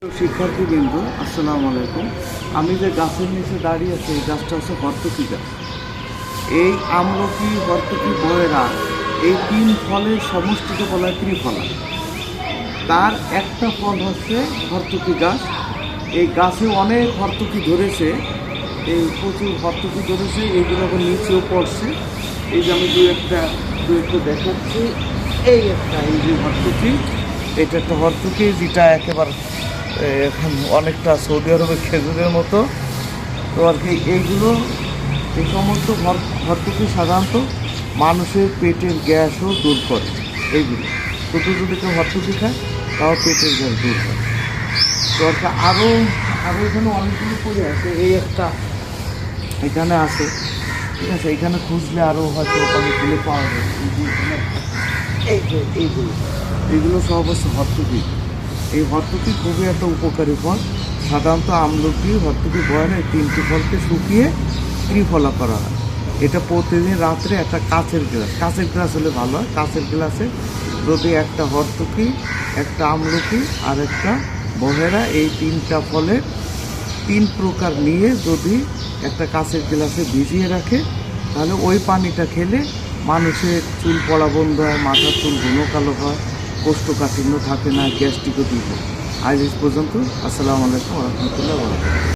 শিক্ষার্থীবৃন্দ, আসসালামু আলাইকুম। আমি যে গাছের নিচে দাঁড়িয়ে আছি, এই গাছটা হচ্ছে হর্তকি গাছ। এই আমলকি, হর্তকি, বয়রা, এই তিন ফলের সমষ্টিকে বলা হয় ত্রিফলা। তার একটা ফল হচ্ছে হর্তকি গাছ। এই গাছে অনেক হর্তকি ধরেছে, এই প্রচুর হর্তকি ধরেছে, এইগুলো আবার নিচেও পড়ছে। এই যে আমি দু একটু দেখাচ্ছি। এই যে হর্তকি, এটা একটা হর্তকি, যেটা একেবারে এখন অনেকটা সৌদি আরবের খেজুরের মতো। তো আর কি এইগুলো, এই সমস্ত ভর্তুকি সাধারণত মানুষের পেটের গ্যাসও দূর করে। এইগুলো শুধু যদি কেউ ভর্তুকি খায়, তাও পেটের গ্যাস দূর করে। তো আর কি আরও এখানে অনেকগুলো পড়ে আছে। এই একটা এখানে আছে, ঠিক আছে। এখানে খুঁজলে আরও হয়তো অনেকগুলো পাওয়া যায়। এইগুলো সব হচ্ছে হর্তুকি। এই হর্তকি খুবই একটা উপকারী ফল। সাধারণত আমলকি, হর্তকি, বয়রা, এই তিনটি ফলকে শুকিয়ে ত্রিফলা করা হয়। এটা প্রতিদিন রাত্রে একটা কাঁচের গ্লাস হলে ভালো হয়। কাঁচের গ্লাসে যদি একটা হর্তকি, একটা আমলকি আর একটা বহেরা, এই তিনটা ফলের তিন প্রকার নিয়ে যদি একটা কাঁচের গ্লাসে ভিজিয়ে রাখে, তাহলে ওই পানিটা খেলে মানুষের চুল পড়া বন্ধ হয়, মাথার চুল ঘন কালো হয়, কোষ্ঠকাঠিন্য থাকে না, গ্যাস্ট্রিকও দূর হয়। আজ এই পর্যন্ত। আসসালামু আলাইকুম ওয়া রাহমাতুল্লাহি ওয়া বারাকাতুহু।